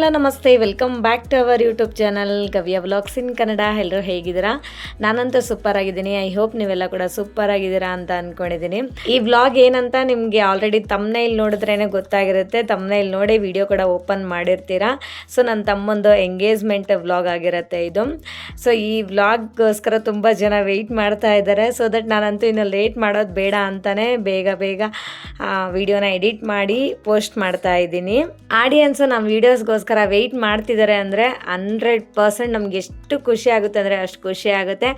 Hello ನಮಸ್ತೆ, welcome back to our YouTube channel Gavya vlogs in Kannada. ಎಲ್ಲರೂ ಹೇಗಿದ್ದೀರಾ? ನಾನಂತೂ ಸೂಪರ್ ಆಗಿದ್ದೀನಿ. ಐ ಹೋಪ್ ನೀವೆಲ್ಲ ಕೂಡ ಸೂಪರ್ ಆಗಿದ್ದೀರಾ ಅಂತ ಅಂದ್ಕೊಂಡಿದ್ದೀನಿ. ಈ ವ್ಲಾಗ್ ಏನಂತ ನಿಮಗೆ ಆಲ್ರೆಡಿ ತಮ್ನೈಲ್ ನೋಡಿದ್ರೇ ಗೊತ್ತಾಗಿರುತ್ತೆ. ತಮ್ನೈಲ್ ನೋಡಿ ವಿಡಿಯೋ ಕೂಡ ಓಪನ್ ಮಾಡಿರ್ತೀರಾ. ಸೊ ನನ್ನ ತಮ್ಮಂದು ಎಂಗೇಜ್ಮೆಂಟ್ ವ್ಲಾಗ್ ಆಗಿರುತ್ತೆ ಇದು. ಸೊ ಈ ವ್ಲಾಗ್ಗೋಸ್ಕರ ತುಂಬ ಜನ ವೆಯ್ಟ್ ಮಾಡ್ತಾ ಇದ್ದಾರೆ. ಸೊ ದಟ್ ನಾನಂತೂ ಇನ್ನು ಲೇಟ್ ಮಾಡೋದು ಬೇಡ ಅಂತಲೇ ಬೇಗ ವಿಡಿಯೋನ ಎಡಿಟ್ ಮಾಡಿ ಪೋಸ್ಟ್ ಮಾಡ್ತಾ ಇದ್ದೀನಿ. ಆಡಿಯನ್ಸು ನಮ್ಮ ವೀಡಿಯೋಸ್ಗೋಸ್ಕರ ವೆಯ್ಟ್ ಮಾಡ್ತಿದ್ದಾರೆ ಅಂದರೆ 100% ನಮ್ಗೆ ಎಷ್ಟು ಖುಷಿ ಆಗುತ್ತೆ ಅಂದರೆ ಅಷ್ಟು ಖುಷಿ ಆಗುತ್ತೆ.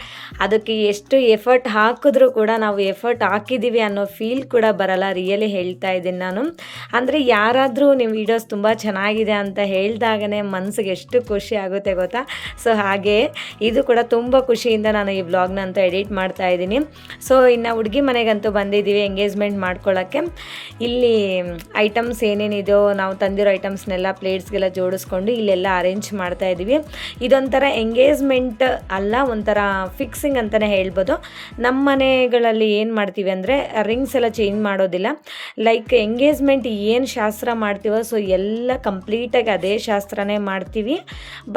ಅದಕ್ಕೆ ಎಷ್ಟು ಎಫರ್ಟ್ ಹಾಕಿದ್ರೂ ಕೂಡ ನಾವು ಎಫರ್ಟ್ ಹಾಕಿದ್ದೀವಿ ಅನ್ನೋ ಫೀಲ್ ಕೂಡ ಬರಲ್ಲ. ರಿಯಲಿ ಹೇಳ್ತಾ ಇದ್ದೀನಿ ನಾನು. ಅಂದರೆ ಯಾರಾದರೂ ನಿಮ್ಮ ವೀಡಿಯೋಸ್ ತುಂಬ ಚೆನ್ನಾಗಿದೆ ಅಂತ ಹೇಳಿದಾಗನೇ ಮನಸ್ಸಿಗೆ ಎಷ್ಟು ಖುಷಿ ಆಗುತ್ತೆ ಗೊತ್ತಾ. ಸೊ ಹಾಗೆ ಇದು ಕೂಡ ತುಂಬ ಖುಷಿಯಿಂದ ನಾನು ಈ ವ್ಲಾಗ್ನಂತೂ ಎಡಿಟ್ ಮಾಡ್ತಾ ಇದ್ದೀನಿ. ಸೊ ಇನ್ನು ಹುಡುಗಿ ಮನೆಗಂತೂ ಬಂದಿದ್ದೀವಿ ಎಂಗೇಜ್ಮೆಂಟ್ ಮಾಡ್ಕೊಳ್ಳೋಕ್ಕೆ. ಇಲ್ಲಿ ಐಟಮ್ಸ್ ಏನೇನಿದೆಯೋ ನಾವು ತಂದಿರೋ ಐಟಮ್ಸ್ನೆಲ್ಲ ಪ್ಲೇಟ್ಸ್ಗೆಲ್ಲ ಜೋಡಿಸ್ಕೊಂಡು ಇಲ್ಲೆಲ್ಲ ಅರೇಂಜ್ ಮಾಡ್ತಾ ಇದ್ದೀವಿ. ಇದೊಂಥರ ಎಂಗೇಜ್ಮೆಂಟ್ ಅಲ್ಲ, ಒಂಥರ ಫಿಕ್ಸಿಂಗ್ ಅಂತಲೇ ಹೇಳ್ಬೋದು. ನಮ್ಮ ಮನೆಗಳಲ್ಲಿ ಏನು ಮಾಡ್ತೀವಿ ಅಂದರೆ ರಿಂಗ್ಸ್ ಎಲ್ಲ ಚೇಂಜ್ ಮಾಡೋದಿಲ್ಲ. ಲೈಕ್ ಎಂಗೇಜ್ಮೆಂಟ್ ಏನು ಶಾಸ್ತ್ರ ಮಾಡ್ತೀವೋ ಸೊ ಎಲ್ಲ ಕಂಪ್ಲೀಟಾಗಿ ಅದೇ ಶಾಸ್ತ್ರನೇ ಮಾಡ್ತೀವಿ.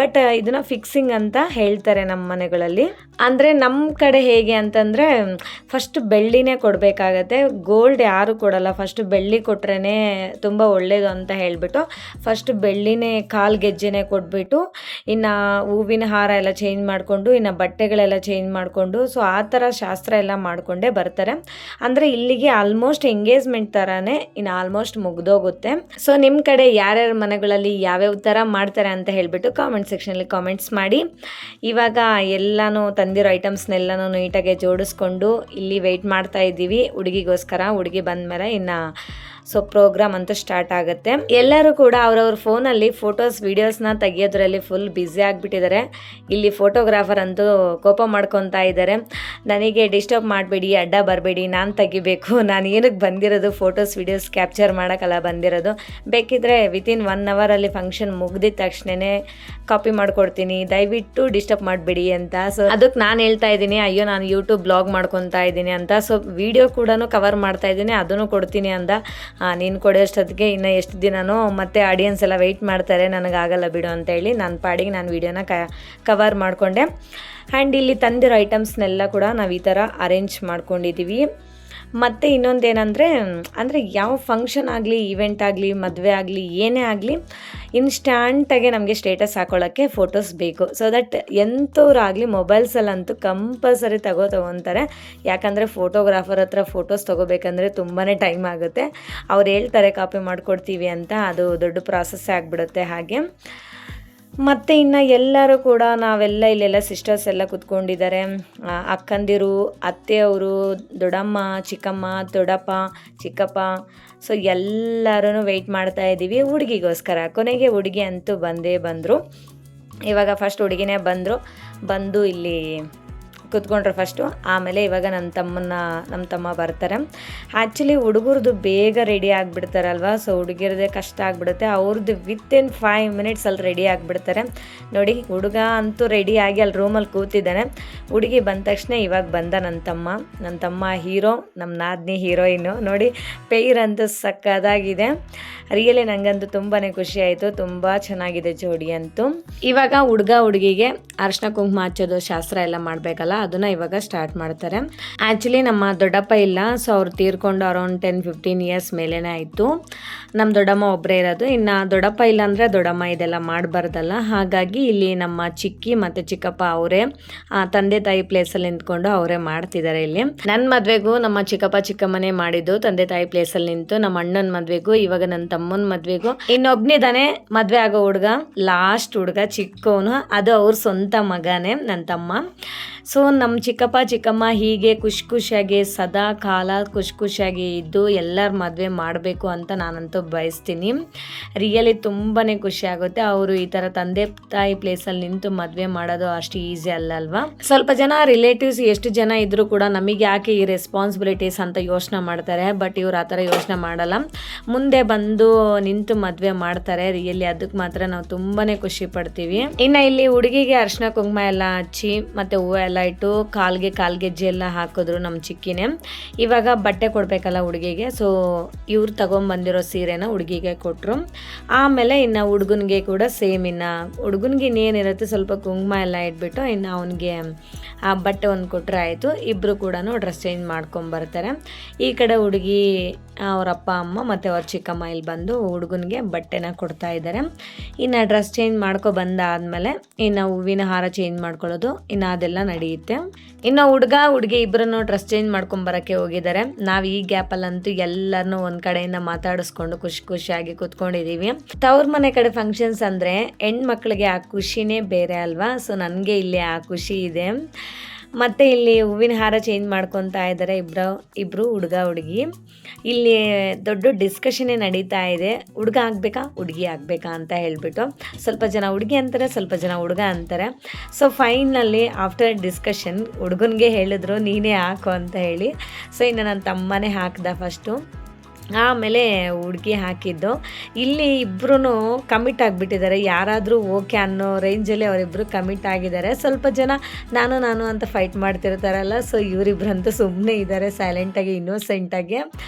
ಬಟ್ ಇದನ್ನು ಫಿಕ್ಸಿಂಗ್ ಅಂತ ಹೇಳ್ತಾರೆ ನಮ್ಮ ಮನೆಗಳಲ್ಲಿ. ಅಂದರೆ ನಮ್ಮ ಕಡೆ ಹೇಗೆ ಅಂತಂದರೆ ಫಸ್ಟ್ ಬೆಳ್ಳಿನೇ ಕೊಡಬೇಕಾಗತ್ತೆ, ಗೋಲ್ಡ್ ಯಾರು ಕೊಡಲ್ಲ. ಫಸ್ಟ್ ಬೆಳ್ಳಿ ಕೊಟ್ರೇ ತುಂಬ ಒಳ್ಳೆಯದು ಅಂತ ಹೇಳಿಬಿಟ್ಟು ಫಸ್ಟ್ ಬೆಳ್ಳಿನೇ ಕಾಲು ಗೆಜ್ಜೆನೇ ಕೊಟ್ಬಿಟ್ಟು ಇನ್ನು ಹೂವಿನ ಹಾರ ಎಲ್ಲ ಚೇಂಜ್ ಮಾಡಿಕೊಂಡು ಇನ್ನು ಬಟ್ಟೆಗಳೆಲ್ಲ ಚೇಂಜ್ ಮಾಡಿಕೊಂಡು ಸೊ ಆ ಥರ ಶಾಸ್ತ್ರ ಎಲ್ಲ ಮಾಡಿಕೊಂಡೇ ಬರ್ತಾರೆ. ಅಂದರೆ ಇಲ್ಲಿಗೆ ಆಲ್ಮೋಸ್ಟ್ ಎಂಗೇಜ್ಮೆಂಟ್ ಥರನೇ ಇನ್ನು ಆಲ್ಮೋಸ್ಟ್ ಮುಗ್ದೋಗುತ್ತೆ. ಸೊ ನಿಮ್ಮ ಕಡೆ ಯಾರ್ಯಾರ ಮನೆಗಳಲ್ಲಿ ಯಾವ್ಯಾವ ಥರ ಮಾಡ್ತಾರೆ ಅಂತ ಹೇಳಿಬಿಟ್ಟು ಕಾಮೆಂಟ್ ಸೆಕ್ಷನಲ್ಲಿ ಕಾಮೆಂಟ್ಸ್ ಮಾಡಿ. ಇವಾಗ ಎಲ್ಲನೂ ತಂದಿರೋ ಐಟಮ್ಸ್ನೆಲ್ಲನೂ ನೀಟಾಗಿ ಜೋಡಿಸ್ಕೊಂಡು ಇಲ್ಲಿ ವೆಯ್ಟ್ ಮಾಡ್ತಾ ಇದ್ದೀವಿ ಹುಡುಗಿಗೋಸ್ಕರ. ಹುಡುಗಿ ಬಂದಮೇಲೆ ಇನ್ನು ಸೊ ಪ್ರೋಗ್ರಾಮ್ ಅಂತೂ ಸ್ಟಾರ್ಟ್ ಆಗುತ್ತೆ. ಎಲ್ಲರೂ ಕೂಡ ಅವ್ರವ್ರ ಫೋನಲ್ಲಿ ಫೋಟೋಸ್ ವೀಡಿಯೋಸ್ನ ತೆಗಿಯೋದ್ರಲ್ಲಿ ಫುಲ್ ಬ್ಯುಸಿ ಆಗಿಬಿಟ್ಟಿದ್ದಾರೆ. ಇಲ್ಲಿ ಫೋಟೋಗ್ರಾಫರ್ ಅಂತೂ ಕೋಪ ಮಾಡ್ಕೊತಾ ಇದ್ದಾರೆ. ನನಗೆ ಡಿಸ್ಟರ್ಬ್ ಮಾಡಬೇಡಿ, ಅಡ್ಡ ಬರಬೇಡಿ, ನಾನು ತೆಗಿಬೇಕು, ನಾನು ಏನಕ್ಕೆ ಬಂದಿರೋದು ಫೋಟೋಸ್ ವೀಡಿಯೋಸ್ ಕ್ಯಾಪ್ಚರ್ ಮಾಡೋಕ್ಕಲ್ಲ ಬಂದಿರೋದು. ಬೇಕಿದ್ರೆ ವಿತಿನ್ 1 ಅವರಲ್ಲಿ ಫಂಕ್ಷನ್ ಮುಗ್ದಿದ ತಕ್ಷಣವೇ ಕಾಪಿ ಮಾಡ್ಕೊಡ್ತೀನಿ, ದಯವಿಟ್ಟು ಡಿಸ್ಟರ್ಬ್ ಮಾಡಬೇಡಿ ಅಂತ. ಸೊ ಅದಕ್ಕೆ ನಾನು ಹೇಳ್ತಾ ಇದ್ದೀನಿ, ಅಯ್ಯೋ ನಾನು ಯೂಟ್ಯೂಬ್ ಬ್ಲಾಗ್ ಮಾಡ್ಕೊತಾ ಇದ್ದೀನಿ ಅಂತ. ಸೊ ವಿಡಿಯೋ ಕೂಡ ಕವರ್ ಮಾಡ್ತಾ ಇದ್ದೀನಿ, ಅದನ್ನು ಕೊಡ್ತೀನಿ ಅಂದ. ನೀನು ಕೊಡೋಷ್ಟೊತ್ತಿಗೆ ಇನ್ನು ಎಷ್ಟು ದಿನನೂ ಮತ್ತೆ ಆಡಿಯನ್ಸ್ ಎಲ್ಲ ವೆಯ್ಟ್ ಮಾಡ್ತಾರೆ, ನನಗಾಗಲ್ಲ ಬಿಡು ಅಂತೇಳಿ ನನ್ನ ಪಾಡಿಗೆ ನಾನು ವೀಡಿಯೋನ ಕವರ್ ಮಾಡಿಕೊಂಡೆ. ಆ್ಯಂಡ್ ಇಲ್ಲಿ ತಂದಿರೋ ಐಟಮ್ಸ್ನೆಲ್ಲ ಕೂಡ ನಾವು ಈ ಥರ ಅರೇಂಜ್ ಮಾಡ್ಕೊಂಡಿದ್ದೀವಿ. ಮತ್ತು ಇನ್ನೊಂದೇನೆಂದರೆ ಅಂದರೆ ಯಾವ ಫಂಕ್ಷನ್ ಆಗಲಿ, ಈವೆಂಟ್ ಆಗಲಿ, ಮದುವೆ ಆಗಲಿ, ಏನೇ ಆಗಲಿ ಇನ್ಸ್ಟ್ಯಾಂಟಾಗೆ ನಮಗೆ ಸ್ಟೇಟಸ್ ಹಾಕೊಳ್ಳೋಕ್ಕೆ ಫೋಟೋಸ್ ಬೇಕು. ಸೊ ದಟ್ ಎಂಥವ್ರಾಗಲಿ ಮೊಬೈಲ್ಸಲ್ಲಂತೂ ಕಂಪಲ್ಸರಿ ತಗೊತಾರೆ. ಯಾಕಂದರೆ ಫೋಟೋಗ್ರಾಫರ್ ಹತ್ರ ಫೋಟೋಸ್ ತೊಗೋಬೇಕಂದ್ರೆ ತುಂಬಾ ಟೈಮ್ ಆಗುತ್ತೆ. ಅವ್ರು ಹೇಳ್ತಾರೆ ಕಾಪಿ ಮಾಡಿಕೊಡ್ತೀವಿ ಅಂತ, ಅದು ದೊಡ್ಡ ಪ್ರಾಸೆಸ್ಸೇ ಆಗಿಬಿಡುತ್ತೆ. ಹಾಗೆ ಮತ್ತು ಇನ್ನು ಎಲ್ಲರೂ ಕೂಡ ನಾವೆಲ್ಲ ಇಲ್ಲೆಲ್ಲ ಸಿಸ್ಟರ್ಸ್ ಎಲ್ಲ ಕೂತ್ಕೊಂಡಿದ್ದಾರೆ. ಅಕ್ಕಂದಿರು, ಅತ್ತೆಯವರು, ದೊಡ್ಡಮ್ಮ, ಚಿಕ್ಕಮ್ಮ, ದೊಡ್ಡಪ್ಪ, ಚಿಕ್ಕಪ್ಪ. ಸೊ ಎಲ್ಲರೂ ವೆಯ್ಟ್ ಮಾಡ್ತಾ ಇದ್ದೀವಿ ಹುಡುಗಿಗೋಸ್ಕರ. ಕೊನೆಗೆ ಹುಡುಗಿ ಅಂತೂ ಬಂದರು. ಇವಾಗ ಫಸ್ಟ್ ಹುಡುಗಿನೇ ಬಂದು ಇಲ್ಲಿ ಕೂತ್ಕೊಂಡ್ರೆ ಫಸ್ಟು. ಆಮೇಲೆ ಇವಾಗ ನಮ್ಮ ತಮ್ಮ ಬರ್ತಾರೆ. ಆ್ಯಕ್ಚುಲಿ ಹುಡುಗರದು ಬೇಗ ರೆಡಿ ಆಗಿಬಿಡ್ತಾರಲ್ವ. ಸೊ ಹುಡುಗಿರದೇ ಕಷ್ಟ ಆಗಿಬಿಡುತ್ತೆ. ಅವ್ರದ್ದು ವಿತಿನ್ 5 ಮಿನಿಟ್ಸಲ್ಲಿ ರೆಡಿ ಆಗಿಬಿಡ್ತಾರೆ. ನೋಡಿ ಹುಡುಗ ಅಂತೂ ರೆಡಿ ಆಗಿ ಅಲ್ಲಿ ರೂಮಲ್ಲಿ ಕೂತಿದ್ದಾನೆ. ಹುಡುಗಿ ಬಂದ ತಕ್ಷಣ ಇವಾಗ ಬಂದ ನನ್ನ ತಮ್ಮ ಹೀರೋ, ನಮ್ಮ ನಾದಿನಿ ಹೀರೋಯಿನು. ನೋಡಿ ಪೇರ್ ಅಂತೂ ಸಕ್ಕದಾಗಿದೆ. ರಿಯಲಿ ನನಗಂತೂ ತುಂಬಾ ಖುಷಿ ಆಯಿತು. ತುಂಬ ಚೆನ್ನಾಗಿದೆ ಜೋಡಿ ಅಂತೂ. ಇವಾಗ ಹುಡುಗಿಗೆ ಅರಿಶಿನ ಕುಂಕುಮ ಹಚ್ಚೋದು ಶಾಸ್ತ್ರ ಎಲ್ಲ ಮಾಡಬೇಕಲ್ಲ, ಅದನ್ನು ಇವಾಗ ಸ್ಟಾರ್ಟ್ ಮಾಡ್ತಾರೆ. ಆ್ಯಕ್ಚುಲಿ ನಮ್ಮ ದೊಡ್ಡಪ್ಪ ಇಲ್ಲ, ಸೊ ಅವ್ರು ತೀರ್ಕೊಂಡು ಅರೌಂಡ್ 10-15 ಇಯರ್ಸ್ ಮೇಲೇ ಆಯಿತು. ನಮ್ಮ ದೊಡ್ಡಮ್ಮ ಒಬ್ಬರೇ ಇರೋದು. ಇನ್ನು ದೊಡ್ಡಪ್ಪ ಇಲ್ಲ ಅಂದರೆ ದೊಡ್ಡಮ್ಮ ಇದೆಲ್ಲ ಮಾಡಬಾರ್ದಲ್ಲ. ಹಾಗಾಗಿ ಇಲ್ಲಿ ನಮ್ಮ ಚಿಕ್ಕಿ ಮತ್ತು ಚಿಕ್ಕಪ್ಪ ಅವರೇ ತಂದೆ ತಾಯಿ ಪ್ಲೇಸಲ್ಲಿ ನಿಂತ್ಕೊಂಡು ಅವರೇ ಮಾಡ್ತಿದ್ದಾರೆ. ಇಲ್ಲಿ ನನ್ನ ಮದುವೆಗೂ ನಮ್ಮ ಚಿಕ್ಕಪ್ಪ ಚಿಕ್ಕಮ್ಮನೇ ಮಾಡಿದ್ದು, ತಂದೆ ತಾಯಿ ಪ್ಲೇಸಲ್ಲಿ ನಿಂತು. ನಮ್ಮ ಅಣ್ಣನ ಮದುವೆಗೂ, ಇವಾಗ ನನ್ನ ತಮ್ಮನ ಮದುವೆಗೂ. ಇನ್ನೊಬ್ಬನಿದ್ದಾನೆ ಮದುವೆ ಆಗೋ ಹುಡುಗ, ಲಾಸ್ಟ್ ಹುಡುಗ ಚಿಕ್ಕವನು, ಅದು ಅವ್ರ ಸ್ವಂತ ಮಗನೇ ನನ್ನ ತಮ್ಮ. ಸೊ ನಮ್ಮ ಚಿಕ್ಕಪ್ಪ ಚಿಕ್ಕಮ್ಮ ಹೀಗೆ ಖುಷಿಯಾಗಿ ಸದಾ ಕಾಲ ಖುಷಿಯಾಗಿ ಇದ್ದು ಎಲ್ಲರ ಮದುವೆ ಮಾಡಬೇಕು ಅಂತ ನಾನಂತೂ ಬಯಸ್ತೀನಿ. ರಿಯಲಿ ತುಂಬಾ ಖುಷಿ ಆಗುತ್ತೆ. ಅವರು ಈ ಥರ ತಂದೆ ತಾಯಿ ಪ್ಲೇಸಲ್ಲಿ ನಿಂತು ಮದುವೆ ಮಾಡೋದು ಅಷ್ಟು ಈಸಿ ಅಲ್ವಾ. ಸ್ವಲ್ಪ ಜನ ರಿಲೇಟಿವ್ಸ್ ಎಷ್ಟು ಜನ ಇದ್ದರೂ ಕೂಡ ನಮಗೆ ಯಾಕೆ ಈ ರೆಸ್ಪಾನ್ಸಿಬಿಲಿಟೀಸ್ ಅಂತ ಯೋಚನೆ ಮಾಡ್ತಾರೆ. ಬಟ್ ಇವ್ರು ಆ ಥರ ಯೋಚನೆ ಮಾಡಲ್ಲ, ಮುಂದೆ ಬಂದು ನಿಂತು ಮದುವೆ ಮಾಡ್ತಾರೆ. ರಿಯಲಿ ಅದಕ್ಕೆ ಮಾತ್ರ ನಾವು ತುಂಬಾ ಖುಷಿ ಪಡ್ತೀವಿ. ಇನ್ನು ಇಲ್ಲಿ ಹುಡುಗಿಗೆ ಅರಿಶಿನ ಕುಂಕುಮ ಎಲ್ಲ ಹಚ್ಚಿ ಮತ್ತು ಹೂವು ಎಲ್ಲ ಆಯಿತು. ಕಾಲ್ಗೆ ಗೆಜ್ಜೆ ಎಲ್ಲ ಹಾಕಿದ್ರು ನಮ್ಮ ಚಿಕ್ಕಿನೇ. ಇವಾಗ ಬಟ್ಟೆ ಕೊಡಬೇಕಲ್ಲ ಹುಡುಗಿಗೆ, ಸೊ ಇವ್ರು ತಗೊಂಬಂದಿರೋ ಸೀರೆನ ಹುಡುಗಿಗೆ ಕೊಟ್ಟರು. ಆಮೇಲೆ ಇನ್ನು ಹುಡುಗನಿಗೆ ಕೂಡ ಸೇಮ್, ಇನ್ನು ಹುಡುಗನಿಗೆ ಇನ್ನೇನಿರುತ್ತೆ ಸ್ವಲ್ಪ ಕುಂಕುಮ ಎಲ್ಲ ಇಟ್ಬಿಟ್ಟು ಇನ್ನು ಅವನಿಗೆ ಆ ಬಟ್ಟೆ ಒಂದು ಕೊಟ್ಟರೆ ಆಯಿತು. ಇಬ್ಬರು ಕೂಡ ಡ್ರೆಸ್ ಚೇಂಜ್ ಮಾಡ್ಕೊಂಬರ್ತಾರೆ. ಈ ಕಡೆ ಹುಡುಗಿ ಅವ್ರ ಅಪ್ಪ ಅಮ್ಮ ಮತ್ತು ಅವ್ರ ಚಿಕ್ಕಮ್ಮ ಇಲ್ಲಿ ಬಂದು ಹುಡುಗನಿಗೆ ಬಟ್ಟೆನ ಕೊಡ್ತಾ ಇದ್ದಾರೆ. ಇನ್ನು ಡ್ರೆಸ್ ಚೇಂಜ್ ಬಂದಾದಮೇಲೆ ಇನ್ನು ಹೂವಿನ ಹಾರ ಚೇಂಜ್ ಮಾಡ್ಕೊಳ್ಳೋದು ಇನ್ನು ಅದೆಲ್ಲ ನಡೆಯುತ್ತೆ. ಇನ್ನು ಹುಡುಗಿ ಇಬ್ಬರನ್ನು ಡ್ರೆಸ್ ಚೇಂಜ್ ಮಾಡ್ಕೊಂಬರೋಕ್ಕೆ ಹೋಗಿದ್ದಾರೆ. ನಾವು ಈ ಗ್ಯಾಪಲ್ಲಂತೂ ಎಲ್ಲರನ್ನೂ ಒಂದು ಕಡೆಯಿಂದ ಮಾತಾಡಿಸ್ಕೊಂಡು ಖುಷಿಯಾಗಿ ಕೂತ್ಕೊಂಡಿದ್ದೀವಿ. ತವ್ರ ಮನೆ ಕಡೆ ಫಂಕ್ಷನ್ಸ್ ಅಂದರೆ ಹೆಣ್ಮಕ್ಳಿಗೆ ಆ ಖುಷಿನೇ ಬೇರೆ ಅಲ್ವಾ. ಸೊ ನನಗೆ ಇಲ್ಲಿ ಆ ಖುಷಿ ಇದೆ. ಮತ್ತು ಇಲ್ಲಿ ಹೂವಿನ ಹಾರ ಚೇಂಜ್ ಮಾಡ್ಕೊತಾ ಇದ್ದಾರೆ ಇಬ್ಬರು ಹುಡುಗ ಹುಡುಗಿ. ಇಲ್ಲಿ ದೊಡ್ಡ ಡಿಸ್ಕಷನ್ನೇ ನಡೀತಾ ಇದೆ, ಹುಡುಗ ಆಗಬೇಕಾ ಹುಡುಗಿ ಆಗಬೇಕಾ ಅಂತ ಹೇಳಿಬಿಟ್ಟು. ಸ್ವಲ್ಪ ಜನ ಹುಡುಗಿ ಅಂತಾರೆ, ಸ್ವಲ್ಪ ಜನ ಹುಡುಗ ಅಂತಾರೆ. ಸೊ ಫೈನಲಿ ಆಫ್ಟರ್ ಡಿಸ್ಕಷನ್ ಹುಡುಗನಿಗೆ ಹೇಳಿದ್ರು ನೀನೇ ಹಾಕು ಅಂತ ಹೇಳಿ. ಸೊ ಇನ್ನು ನನ್ನ ತಮ್ಮನೇ ಹಾಕ್ದ ಫಸ್ಟು, ಆಮೇಲೆ ಹುಡುಗಿ ಹಾಕಿದ್ದು. ಇಲ್ಲಿ ಇಬ್ಬರೂ ಕಮಿಟ್ ಆಗಿಬಿಟ್ಟಿದ್ದಾರೆ, ಯಾರಾದರೂ ಓಕೆ ಅನ್ನೋ ರೇಂಜಲ್ಲಿ ಅವರಿಬ್ಬರು ಕಮಿಟ್ ಆಗಿದ್ದಾರೆ. ಸ್ವಲ್ಪ ಜನ ನಾನು ಅಂತ ಫೈಟ್ ಮಾಡ್ತಿರ್ತಾರಲ್ಲ, ಸೊ ಇವರಿಬ್ಬರಂತೂ ಸುಮ್ಮನೆ ಇದ್ದಾರೆ ಸೈಲೆಂಟಾಗಿ ಇನ್ನೋಸೆಂಟಾಗಿ.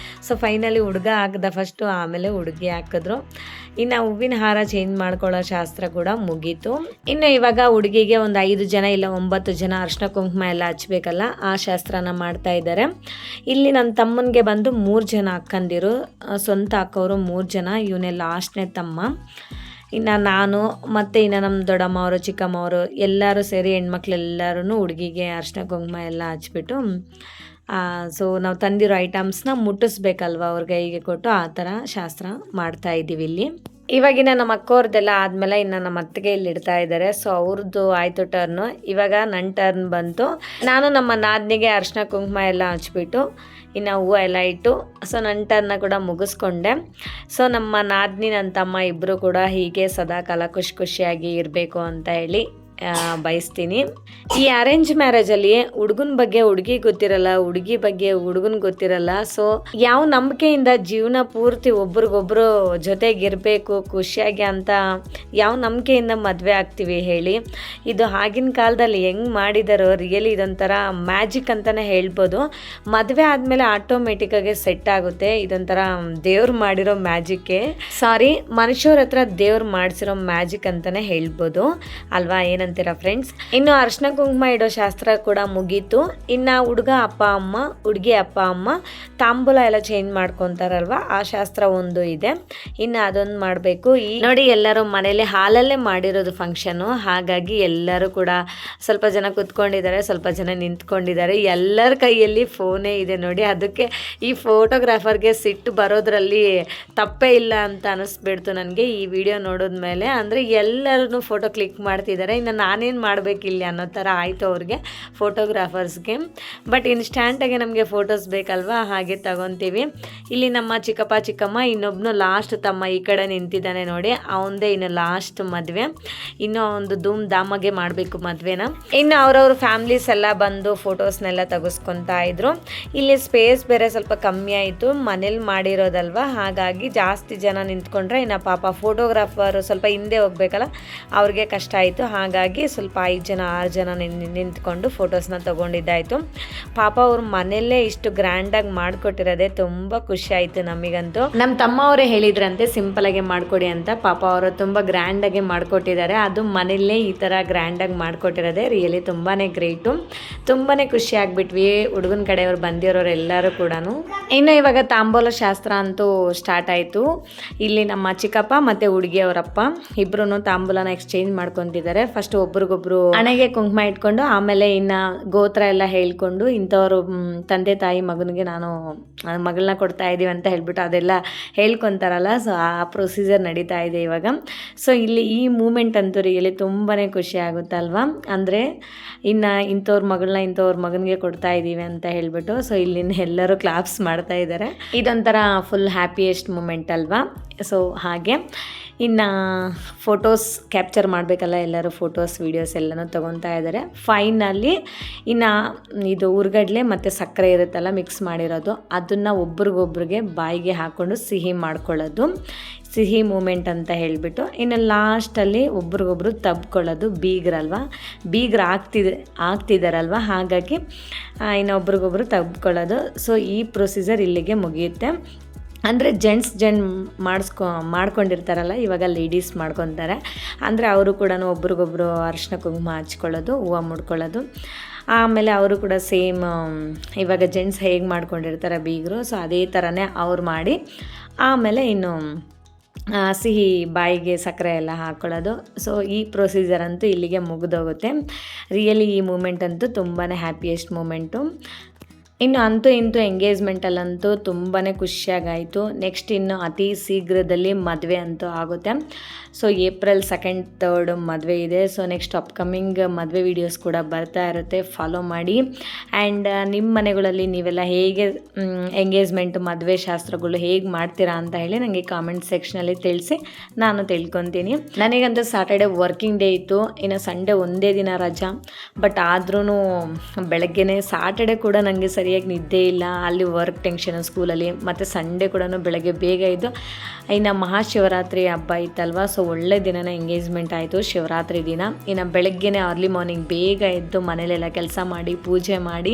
ಸೊ ಫೈನಲಿ ಹುಡುಗ ಹಾಕಿದ ಫಸ್ಟು, ಆಮೇಲೆ ಹುಡುಗಿ ಹಾಕಿದ್ರು. ಇನ್ನು ಹೂವಿನ ಹಾರ ಚೇಂಜ್ ಮಾಡ್ಕೊಳ್ಳೋ ಶಾಸ್ತ್ರ ಕೂಡ ಮುಗೀತು. ಇನ್ನು ಇವಾಗ ಹುಡುಗಿಗೆ ಒಂದು 5 ಜನ ಇಲ್ಲ 9 ಜನ ಅರ್ಶಿನ ಕುಂಕುಮ ಎಲ್ಲ ಹಚ್ಬೇಕಲ್ಲ, ಆ ಶಾಸ್ತ್ರನ ಮಾಡ್ತಾ ಇದ್ದಾರೆ. ಇಲ್ಲಿ ನನ್ನ ತಮ್ಮನಿಗೆ ಬಂದು 3 ಜನ ಅಕ್ಕಂದಿರು, ಸ್ವಂತ ಅಕ್ಕವರು 3 ಜನ, ಇವನೇ ಲಾಸ್ಟ್ನೇ ತಮ್ಮ. ಇನ್ನು ನಾನು ಮತ್ತು ಇನ್ನು ನಮ್ಮ ದೊಡ್ಡಮ್ಮ ಅವರು ಚಿಕ್ಕಮ್ಮವರು ಎಲ್ಲರೂ ಸೇರಿ ಹೆಣ್ಮಕ್ಳೆಲ್ಲರೂ ಹುಡುಗಿಗೆ ಅರ್ಶಿನ ಕುಂಕುಮ ಎಲ್ಲ ಹಚ್ಬಿಟ್ಟು ಸೊ ನಾವು ತಂದಿರೋ ಐಟಮ್ಸ್ನ ಮುಟ್ಟಿಸ್ಬೇಕಲ್ವ ಅವ್ರಿಗೆ ಕೈಗೆ ಕೊಟ್ಟು, ಆ ಥರ ಶಾಸ್ತ್ರ ಮಾಡ್ತಾ ಇದ್ದೀವಿ ಇಲ್ಲಿ. ಇವಾಗಿನ ನಮ್ಮ ಅಕ್ಕವ್ರದ್ದೆಲ್ಲ ಆದಮೇಲೆ ಇನ್ನು ನಮ್ಮ ಅತ್ತಿಗೆ ಇಲ್ಲಿ ಇಡ್ತಾ ಇದ್ದಾರೆ. ಸೊ ಅವ್ರದ್ದು ಆಯಿತು ಟರ್ನು. ಇವಾಗ ನನ್ನ ಟರ್ನ್ ಬಂತು. ನಾನು ನಮ್ಮ ನಾದಿನಿಗೆ ಅರ್ಶಿನ ಕುಂಕುಮ ಎಲ್ಲ ಹಚ್ಬಿಟ್ಟು ಇನ್ನು ಹೂವು ಎಲ್ಲ ಇಟ್ಟು ಸೊ ನನ್ನ ಟರ್ನ ಕೂಡ ಮುಗಿಸ್ಕೊಂಡೆ. ಸೊ ನಮ್ಮ ನಾದಿನಿ ನನ್ನ ತಮ್ಮ ಇಬ್ಬರು ಕೂಡ ಹೀಗೆ ಸದಾಕಾಲ ಖುಷಿಯಾಗಿ ಇರಬೇಕು ಅಂತ ಹೇಳಿ ಬಯಸ್ತೀನಿ. ಈ ಅರೇಂಜ್ ಮ್ಯಾರೇಜಲ್ಲಿ ಹುಡುಗನ ಬಗ್ಗೆ ಹುಡುಗಿ ಗೊತ್ತಿರಲ್ಲ, ಹುಡುಗಿ ಬಗ್ಗೆ ಹುಡುಗನ ಗೊತ್ತಿರಲ್ಲ. ಸೊ ಯಾವ ನಂಬಿಕೆಯಿಂದ ಜೀವನ ಪೂರ್ತಿ ಒಬ್ರಿಗೊಬ್ರು ಜೊತೆಗಿರಬೇಕು ಖುಷಿಯಾಗಿ ಅಂತ ಯಾವ ನಂಬಿಕೆಯಿಂದ ಮದುವೆ ಆಗ್ತೀವಿ ಹೇಳಿ. ಇದು ಆಗಿನ ಕಾಲದಲ್ಲಿ ಹೆಂಗೆ ಮಾಡಿದಾರೋ ರಿಯಲಿ ಇದೊಂಥರ ಮ್ಯಾಜಿಕ್ ಅಂತಲೇ ಹೇಳ್ಬೋದು. ಮದುವೆ ಆದಮೇಲೆ ಆಟೋಮೆಟಿಕ್ಕಾಗಿ ಸೆಟ್ ಆಗುತ್ತೆ. ಇದೊಂಥರ ದೇವ್ರು ಮಾಡಿರೋ ಮ್ಯಾಜಿಕ್ಕೆ, ಸಾರಿ ಮನುಷ್ಯರ ಹತ್ರ ದೇವ್ರು ಮಾಡಿಸಿರೋ ಮ್ಯಾಜಿಕ್ ಅಂತಲೇ ಹೇಳ್ಬೋದು ಅಲ್ವಾ, ಏನಂತೀರ ಫ್ರೆಂಡ್ಸ್? ಇನ್ನು ಅರ್ಶಿನ ಕುಂಕುಮ ಇಡೋ ಶಾಸ್ತ್ರ ಕೂಡ ಮುಗೀತು. ಇನ್ನು ಹುಡುಗ ಅಪ್ಪ ಅಮ್ಮ ಹುಡುಗಿ ಅಪ್ಪ ಅಮ್ಮ ತಾಂಬೂಲ ಎಲ್ಲ ಚೇಂಜ್ ಮಾಡ್ಕೊತಾರಲ್ವ, ಆ ಶಾಸ್ತ್ರ ಒಂದು ಇದೆ. ಇನ್ನು ಅದೊಂದು ಮಾಡಬೇಕು. ನೋಡಿ ಎಲ್ಲರೂ ಮನೇಲಿ ಹಾಲಲ್ಲೇ ಮಾಡಿರೋದು ಫಂಕ್ಷನು, ಹಾಗಾಗಿ ಎಲ್ಲರೂ ಕೂಡ ಸ್ವಲ್ಪ ಜನ ಕೂತ್ಕೊಂಡಿದ್ದಾರೆ, ಸ್ವಲ್ಪ ಜನ ನಿಂತ್ಕೊಂಡಿದ್ದಾರೆ. ಎಲ್ಲರ ಕೈಯಲ್ಲಿ ಫೋನೇ ಇದೆ ನೋಡಿ. ಅದಕ್ಕೆ ಈ ಫೋಟೋಗ್ರಾಫರ್ಗೆ ಸಿಟ್ಟು ಬರೋದ್ರಲ್ಲಿ ತಪ್ಪೇ ಇಲ್ಲ ಅಂತ ಅನ್ನಿಸ್ಬಿಡ್ತು ನನಗೆ ಈ ವಿಡಿಯೋ ನೋಡಿದ್ಮೇಲೆ. ಅಂದರೆ ಎಲ್ಲರೂ ಫೋಟೋ ಕ್ಲಿಕ್ ಮಾಡ್ತಿದ್ದಾರೆ, ಇನ್ನು ನಾನೇನು ಮಾಡಬೇಕಿಲ್ಲ ಅನ್ನೋ ಥರ ಆಯಿತು ಅವ್ರಿಗೆ ಫೋಟೋಗ್ರಾಫರ್ಸ್ಗೆ. ಬಟ್ ಇನ್ಸ್ಟ್ಯಾಂಟಾಗಿ ನಮಗೆ ಫೋಟೋಸ್ ಬೇಕಲ್ವಾ, ಹಾಗೆ ತಗೊತೀವಿ. ಇಲ್ಲಿ ನಮ್ಮ ಚಿಕ್ಕಪ್ಪ ಚಿಕ್ಕಮ್ಮ, ಇನ್ನೊಬ್ಬನು ಲಾಸ್ಟ್ ತಮ್ಮ ಈ ಕಡೆ ನಿಂತಿದ್ದಾನೆ ನೋಡಿ, ಅವನದೇ ಇನ್ನು ಲಾಸ್ಟ್ ಮದುವೆ. ಇನ್ನೂ ಒಂದು ಧೂಮ್ ಧಾಮಾಗೆ ಮಾಡಬೇಕು ಮದುವೆನ. ಇನ್ನು ಅವ್ರವ್ರ ಫ್ಯಾಮ್ಲೀಸ್ ಎಲ್ಲ ಬಂದು ಫೋಟೋಸ್ನೆಲ್ಲ ತೆಗೆಸ್ಕೊತಾ ಇದ್ರು. ಇಲ್ಲಿ ಸ್ಪೇಸ್ ಬೇರೆ ಸ್ವಲ್ಪ ಕಮ್ಮಿ ಆಯಿತು, ಮನೇಲಿ ಮಾಡಿರೋದಲ್ವ, ಹಾಗಾಗಿ ಜಾಸ್ತಿ ಜನ ನಿಂತ್ಕೊಂಡ್ರೆ ಇನ್ನು ಪಾಪ ಫೋಟೋಗ್ರಾಫರ್ ಸ್ವಲ್ಪ ಹಿಂದೆ ಹೋಗ್ಬೇಕಲ್ಲ, ಅವ್ರಿಗೆ ಕಷ್ಟ ಆಯಿತು. ಹಾಗಾಗಿ ಸ್ವಲ್ಪ 5 ಜನ 6 ಜನ ನಿಂತ್ಕೊಂಡು ಫೋಟೋಸ್ನ ತೊಗೊಂಡಿದ್ದಾಯಿತು. ಪಾಪ ಅವ್ರ ಮನೆಯಲ್ಲೇ ಇಷ್ಟು ಗ್ರ್ಯಾಂಡಾಗಿ ಮಾಡಿಕೊಟ್ಟಿರೋದೆ ತುಂಬ ಖುಷಿ ಆಯಿತು ನಮಗಂತೂ. ನಮ್ಮ ತಮ್ಮ ಅವರೇ ಹೇಳಿದ್ರಂತೆ ಸಿಂಪಲಾಗಿ ಮಾಡಿಕೊಡಿ ಅಂತ. ಪಾಪ ಅವರು ತುಂಬ ಗ್ರ್ಯಾಂಡಾಗಿ ಮಾಡಿಕೊಟ್ಟಿದ್ದಾರೆ. ಅದು ಮನೆಯಲ್ಲೇ ಈ ಥರ ಗ್ರ್ಯಾಂಡಾಗಿ ಮಾಡಿಕೊಟ್ಟಿರೋದೆ ರಿಯಲಿ ತುಂಬಾ ಗ್ರೇಟು. ತುಂಬಾ ಖುಷಿ ಆಗಿಬಿಟ್ವಿ ಹುಡುಗನ ಕಡೆಯವ್ರು ಬಂದಿರೋರು ಎಲ್ಲರೂ ಕೂಡ. ಇನ್ನು ಇವಾಗ ತಾಂಬೂಲ ಶಾಸ್ತ್ರ ಅಂತೂ ಸ್ಟಾರ್ಟ್ ಆಯಿತು. ಇಲ್ಲಿ ನಮ್ಮ ಚಿಕ್ಕಪ್ಪ ಮತ್ತು ಹುಡುಗಿಯವರಪ್ಪ ಇಬ್ಬರೂ ತಾಂಬೂಲನ ಎಕ್ಸ್ಚೇಂಜ್ ಮಾಡ್ಕೊತಿದ್ದಾರೆ. ಫಸ್ಟ್ ಒಬ್ರಿಗೊಬ್ರು ಹಣೆಗೆ ಕುಂಕುಮ ಇಟ್ಕೊಂಡು ಆಮೇಲೆ ಇನ್ನು ಗೋತ್ರ ಎಲ್ಲ ಹೇಳ್ಕೊಂಡು ಇಂಥವ್ರು ತಂದೆ ತಾಯಿ ಮಗನಿಗೆ ನಾನು ಮಗಳನ್ನ ಕೊಡ್ತಾ ಇದ್ದೀವಿ ಅಂತ ಹೇಳ್ಬಿಟ್ಟು ಅದೆಲ್ಲ ಹೇಳ್ಕೊತಾರಲ್ಲ, ಸೊ ಆ ಪ್ರೊಸೀಜರ್ ನಡೀತಾ ಇದೆ ಇವಾಗ. ಸೊ ಇಲ್ಲಿ ಈ ಮೂಮೆಂಟ್ ಅಂತೂ ರಿಯಲಿ ತುಂಬಾ ಖುಷಿ ಆಗುತ್ತಲ್ವಾ. ಅಂದರೆ ಇನ್ನು ಇಂಥವ್ರ ಮಗನಿಗೆ ಕೊಡ್ತಾ ಇದ್ದೀವಿ ಅಂತ ಹೇಳ್ಬಿಟ್ಟು ಸೊ ಇಲ್ಲಿನ ಎಲ್ಲರೂ ಕ್ಲಾಪ್ಸ್ ಮಾಡ್ತಾ ಇದ್ದಾರೆ. ಇದೊಂಥರ ಫುಲ್ ಹ್ಯಾಪಿಯೆಸ್ಟ್ ಮೂಮೆಂಟ್ ಅಲ್ವಾ. ಸೊ ಹಾಗೆ ಇನ್ನು ಫೋಟೋಸ್ ಕ್ಯಾಪ್ಚರ್ ಮಾಡಬೇಕಲ್ಲ, ಎಲ್ಲರೂ ಫೋಟೋಸ್ ವೀಡಿಯೋಸ್ ಎಲ್ಲನೂ ತೊಗೊತಾ ಇದ್ದಾರೆ. ಫೈನಲ್ಲಿ ಇನ್ನು ಇದು ಉರ್ಗಡ್ಲೆ ಮತ್ತು ಸಕ್ಕರೆ ಇರುತ್ತಲ್ಲ ಮಿಕ್ಸ್ ಮಾಡಿರೋದು, ಅದನ್ನು ಒಬ್ರಿಗೊಬ್ರಿಗೆ ಬಾಯಿಗೆ ಹಾಕ್ಕೊಂಡು ಸಿಹಿ ಮಾಡ್ಕೊಳ್ಳೋದು, ಸಿಹಿ ಮೂಮೆಂಟ್ ಅಂತ ಹೇಳಿಬಿಟ್ಟು. ಇನ್ನು ಲಾಸ್ಟಲ್ಲಿ ಒಬ್ರಿಗೊಬ್ರು ತಬ್ಕೊಳ್ಳೋದು. ಬೀಗ್ರು ಆಗ್ತಿದ್ದಾರಲ್ವ, ಹಾಗಾಗಿ ಇನ್ನು ಒಬ್ರಿಗೊಬ್ರು ತಬ್ಕೊಳ್ಳೋದು. ಸೊ ಈ ಪ್ರೊಸೀಜರ್ ಇಲ್ಲಿಗೆ ಮುಗಿಯುತ್ತೆ. ಅಂದರೆ ಜೆಂಟ್ಸ್ ಮಾಡ್ಕೊಂಡಿರ್ತಾರಲ್ಲ, ಇವಾಗ ಲೇಡೀಸ್ ಮಾಡ್ಕೊತಾರೆ. ಅಂದರೆ ಅವರು ಕೂಡ ಒಬ್ರಿಗೊಬ್ರು ಅರಿಶಿನ ಕುಂಕುಮ ಹಚ್ಕೊಳ್ಳೋದು, ಹೂವು ಮುಡ್ಕೊಳ್ಳೋದು. ಆಮೇಲೆ ಅವರು ಕೂಡ ಸೇಮ್ ಇವಾಗ ಜೆಂಟ್ಸ್ ಹೇಗೆ ಮಾಡ್ಕೊಂಡಿರ್ತಾರೆ ಬೀಗರು, ಸೊ ಅದೇ ಥರನೇ ಅವ್ರು ಮಾಡಿ ಆಮೇಲೆ ಇನ್ನು ಸಿಹಿ ಬಾಯಿಗೆ ಸಕ್ಕರೆ ಎಲ್ಲ ಹಾಕ್ಕೊಳ್ಳೋದು. ಸೊ ಈ ಪ್ರೊಸೀಜರ್ ಅಂತೂ ಇಲ್ಲಿಗೆ ಮುಗಿದೋಗುತ್ತೆ. ರಿಯಲಿ ಈ ಮೂಮೆಂಟ್ ಅಂತೂ ತುಂಬಾ ಹ್ಯಾಪಿಯೆಸ್ಟ್ ಮೂಮೆಂಟು. ಇನ್ನು ಅಂತೂ ಇಂತೂ ಎಂಗೇಜ್ಮೆಂಟಲ್ಲಂತೂ ತುಂಬಾ ಖುಷಿಯಾಗಾಯಿತು. ನೆಕ್ಸ್ಟ್ ಇನ್ನು ಅತಿ ಶೀಘ್ರದಲ್ಲಿ ಮದುವೆ ಅಂತೂ ಆಗುತ್ತೆ. ಸೊ ಏಪ್ರಿಲ್ 2, 3 ಮದುವೆ ಇದೆ. ಸೊ ನೆಕ್ಸ್ಟ್ ಅಪ್ಕಮಿಂಗ್ ಮದುವೆ ವೀಡಿಯೋಸ್ ಕೂಡ ಬರ್ತಾ ಇರುತ್ತೆ, ಫಾಲೋ ಮಾಡಿ. ಆ್ಯಂಡ್ ನಿಮ್ಮ ಮನೆಗಳಲ್ಲಿ ನೀವೆಲ್ಲ ಹೇಗೆ ಎಂಗೇಜ್ಮೆಂಟ್ ಮದುವೆ ಶಾಸ್ತ್ರಗಳು ಹೇಗೆ ಮಾಡ್ತೀರಾ ಅಂತ ಹೇಳಿ ನನಗೆ ಕಾಮೆಂಟ್ ಸೆಕ್ಷನಲ್ಲಿ ತಿಳಿಸಿ, ನಾನು ತಿಳ್ಕೊತೀನಿ. ನನಗಂತೂ ಸ್ಯಾಟರ್ಡೆ ವರ್ಕಿಂಗ್ ಡೇ ಇತ್ತು, ಇನ್ನು ಸಂಡೇ ಒಂದೇ ದಿನ ರಜಾ. ಬಟ್ ಆದ್ರೂ ಬೆಳಗ್ಗೆನೇ ಸ್ಯಾಟರ್ಡೆ ಕೂಡ ನನಗೆ ಸರಿಯಾಗಿ ನಿದ್ದೆ ಇಲ್ಲ, ಅಲ್ಲಿ ವರ್ಕ್ ಟೆನ್ಷನ್ ಸ್ಕೂಲಲ್ಲಿ. ಮತ್ತು ಸಂಡೇ ಕೂಡ ಬೆಳಗ್ಗೆ ಬೇಗ ಇದ್ದು, ಇನ್ನು ಮಹಾಶಿವರಾತ್ರಿ ಹಬ್ಬ ಇತ್ತಲ್ವ, ಸೊ ಒಳ್ಳೆ ದಿನನೇ ಎಂಗೇಜ್ಮೆಂಟ್ ಆಯಿತು ಶಿವರಾತ್ರಿ ದಿನ. ಇನ್ನು ಬೆಳಗ್ಗೆನೇ ಅರ್ಲಿ ಮಾರ್ನಿಂಗ್ ಬೇಗ ಎದ್ದು ಮನೇಲೆಲ್ಲ ಕೆಲಸ ಮಾಡಿ ಪೂಜೆ ಮಾಡಿ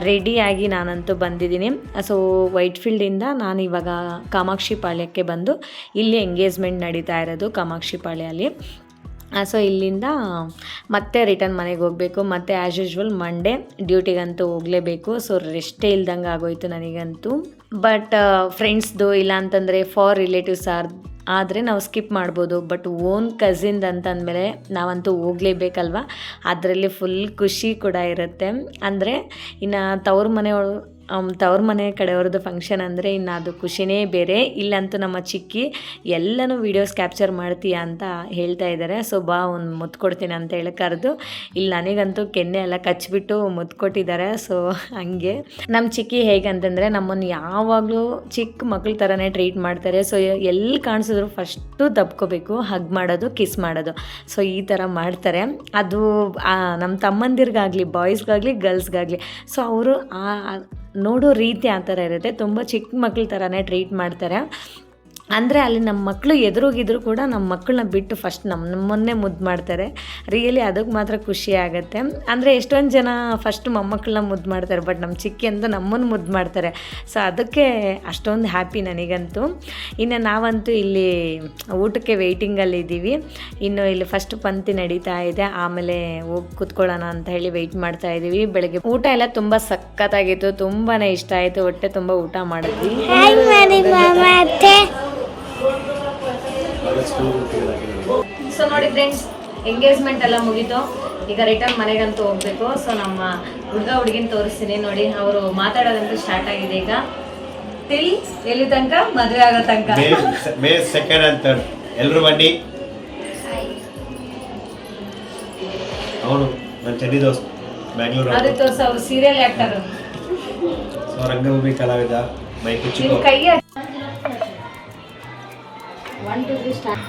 ರೆಡಿಯಾಗಿ ನಾನಂತೂ ಬಂದಿದ್ದೀನಿ. ಸೊ ವೈಟ್ಫೀಲ್ಡಿಂದ ನಾನು ಇವಾಗ ಕಾಮಾಕ್ಷಿ ಪಾಳ್ಯಕ್ಕೆ ಬಂದು ಇಲ್ಲಿ ಎಂಗೇಜ್ಮೆಂಟ್ ನಡೀತಾ ಇರೋದು ಕಾಮಾಕ್ಷಿ ಪಾಳ್ಯಲ್ಲಿ. ಸೊ ಇಲ್ಲಿಂದ ಮತ್ತೆ ರಿಟರ್ನ್ ಮನೆಗೆ ಹೋಗಬೇಕು. ಮತ್ತು ಆ್ಯಸ್ ಯೂಶ್ವಲ್ ಮಂಡೇ ಡ್ಯೂಟಿಗಂತೂ ಹೋಗಲೇಬೇಕು. ಸೊ ರೆಸ್ಟೇ ಇಲ್ದಂಗೆ ಆಗೋಯ್ತು ನನಗಂತೂ. ಬಟ್ ಫ್ರೆಂಡ್ಸ್ದು ಇಲ್ಲ ಅಂತಂದರೆ ಫಾರ್ ರಿಲೇಟಿವ್ಸ್ ಆದರೆ ನಾವು ಸ್ಕಿಪ್ ಮಾಡ್ಬೋದು. ಬಟ್ ಓನ್ ಕಸಿನ್ದು ಅಂತಂದಮೇಲೆ ನಾವಂತೂ ಹೋಗಲೇಬೇಕಲ್ವ, ಅದರಲ್ಲಿ ಫುಲ್ ಖುಷಿ ಕೂಡ ಇರುತ್ತೆ. ಅಂದರೆ ಇನ್ನು ತವ್ರ ಮನೆ ಕಡೆಯವ್ರದ್ದು ಫಂಕ್ಷನ್ ಅಂದರೆ ಇನ್ನು ಅದು ಖುಷಿನೇ ಬೇರೆ. ಇಲ್ಲಂತೂ ನಮ್ಮ ಚಿಕ್ಕಿ ಎಲ್ಲನೂ ವೀಡಿಯೋಸ್ ಕ್ಯಾಪ್ಚರ್ ಮಾಡ್ತೀಯಾ ಅಂತ ಹೇಳ್ತಾ ಇದ್ದಾರೆ. ಸೊ ಬಾ ಒಂದು ಮುತ್ತು ಕೊಡ್ತೀನಿ ಅಂತ ಹೇಳಿ ಕರೆದು ಇಲ್ಲಿ ನನಗಂತೂ ಕೆನ್ನೆ ಎಲ್ಲ ಕಚ್ಚಿಬಿಟ್ಟು ಮುತ್ತು ಕೊಟ್ಟಿದ್ದಾರೆ. ಸೊ ಹಂಗೆ ನಮ್ಮ ಚಿಕ್ಕಿ ಹೇಗಂತಂದರೆ ನಮ್ಮನ್ನು ಯಾವಾಗಲೂ ಚಿಕ್ಕ ಮಕ್ಳ ಥರನೇ ಟ್ರೀಟ್ ಮಾಡ್ತಾರೆ. ಸೊ ಎಲ್ಲಿ ಕಾಣಿಸಿದ್ರು ಫಸ್ಟು ತಪ್ಕೋಬೇಕು, ಹಗ್ ಮಾಡೋದು, ಕಿಸ್ ಮಾಡೋದು. ಸೊ ಈ ಥರ ಮಾಡ್ತಾರೆ. ಅದು ನಮ್ಮ ತಮ್ಮಂದಿರಿಗಾಗಲಿ, ಬಾಯ್ಸ್ಗಾಗಲಿ, ಗರ್ಲ್ಸ್ಗಾಗಲಿ. ಸೊ ಅವರು ನೋಡೋ ರೀತಿ ಆ ಥರ ಇರುತ್ತೆ. ತುಂಬ ಚಿಕ್ಕ ಮಕ್ಳ ಥರನೇ ಟ್ರೀಟ್ ಮಾಡ್ತಾರೆ. ಅಂದರೆ ಅಲ್ಲಿ ನಮ್ಮ ಮಕ್ಕಳು ಎದುರುಗಿದ್ರು ಕೂಡ ನಮ್ಮ ಮಕ್ಕಳನ್ನ ಬಿಟ್ಟು ಫಸ್ಟ್ ನಮ್ಮನ್ನೇ ಮುದ್ದು ಮಾಡ್ತಾರೆ. ರಿಯಲಿ ಅದಕ್ಕೆ ಮಾತ್ರ ಖುಷಿ ಆಗುತ್ತೆ. ಅಂದರೆ ಎಷ್ಟೊಂದು ಜನ ಫಸ್ಟ್ ಮೊಮ್ಮಕ್ಕಳನ್ನ ಮುದ್ದು ಮಾಡ್ತಾರೆ, ಬಟ್ ನಮ್ಮ ಚಿಕ್ಕಿ ಅಂತೂ ನಮ್ಮನ್ನು ಮುದ್ದು ಮಾಡ್ತಾರೆ. ಸೊ ಅದಕ್ಕೆ ಅಷ್ಟೊಂದು ಹ್ಯಾಪಿ ನನಗಂತೂ. ಇನ್ನು ನಾವಂತೂ ಇಲ್ಲಿ ಊಟಕ್ಕೆ ವೆಯ್ಟಿಂಗಲ್ಲಿ ಇದ್ದೀವಿ. ಇನ್ನು ಇಲ್ಲಿ ಫಸ್ಟ್ ಪಂಕ್ತಿ ನಡೀತಾ ಇದೆ, ಆಮೇಲೆ ಹೋಗಿ ಕೂತ್ಕೊಳ್ಳೋಣ ಅಂತ ಹೇಳಿ ವೆಯ್ಟ್ ಮಾಡ್ತಾ ಇದ್ದೀವಿ. ಬೆಳಗ್ಗೆ ಊಟ ಎಲ್ಲ ತುಂಬ ಸಖತ್ತಾಗಿತ್ತು, ತುಂಬಾ ಇಷ್ಟ ಆಯಿತು, ಹೊಟ್ಟೆ ತುಂಬ ಊಟ ಮಾಡಿದ್ವಿ. ಸೊ ನೋಡಿ ಫ್ರೆಂಡ್ಸ್, ಎಂಗೇಜ್ಮೆಂಟ್ ಎಲ್ಲ ಮುಗೀತು. ಈಗ ರಿಟರ್ನ್ ಮನೆಗಂತೂ ಹೋಗ್ಬೇಕು. ಸೊ ನಮ್ಮ ಹುಡುಗಿನ ತೋರಿಸ್ತೀನಿ ನೋಡಿ, ಅವರು ಮಾತಾಡೋದಂತೂ ಸ್ಟಾರ್ಟ್ ಆಗಿದೆ ಈಗ. ಟಿಲ್ ಎಲ್ಲಿ ತನಕ? ಮದುವೆ ಆಗೋ ತನಕ. ಮೇ 2 and 3 ಎಲ್ಲರೂ ಬನ್ನಿ. ಅವನು ನನ್ನ ಚೆನ್ನಿ ದೋಸ್ತ್ ಬ್ಯಾಂಗ್ಳೂರ್, ಅದು ತೋರ್ಸ, ಅವರು ಸೀರಿಯಲ್ ಆಕ್ಟರ್, ಸೊ ರಂಗಭೂಮಿ ಕಲಾವಿದ. ಮೈ ಕುಚ್ಚಿಕೋ ಕೈ 1 2 3 start.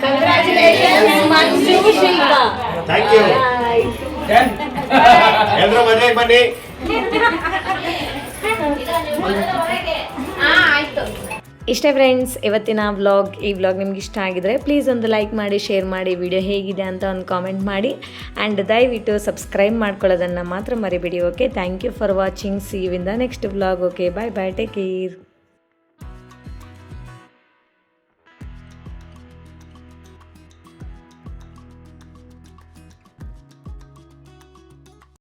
Congratulations Manju Shilpa. Thank you. ಎಲ್ಲರೂ ಮನೆಗೆ ಬನ್ನಿ. ಇಷ್ಟೇ ಫ್ರೆಂಡ್ಸ್ ಇವತ್ತಿನ ವ್ಲಾಗ್. ಈ ವ್ಲಾಗ್ ನಿಮ್ಗೆ ಇಷ್ಟ ಆಗಿದ್ರೆ ಪ್ಲೀಸ್ ಒಂದು ಲೈಕ್ ಮಾಡಿ, ಶೇರ್ ಮಾಡಿ, ವಿಡಿಯೋ ಹೇಗಿದೆ ಅಂತ ಒಂದು ಕಾಮೆಂಟ್ ಮಾಡಿ. ಆ್ಯಂಡ್ ದಯವಿಟ್ಟು ಸಬ್ಸ್ಕ್ರೈಬ್ ಮಾಡ್ಕೊಳ್ಳೋದನ್ನು ಮಾತ್ರ ಮರಿಬೇಡಿ. Okay, thank you for watching. See you in the next vlog. Okay, bye bye, take care.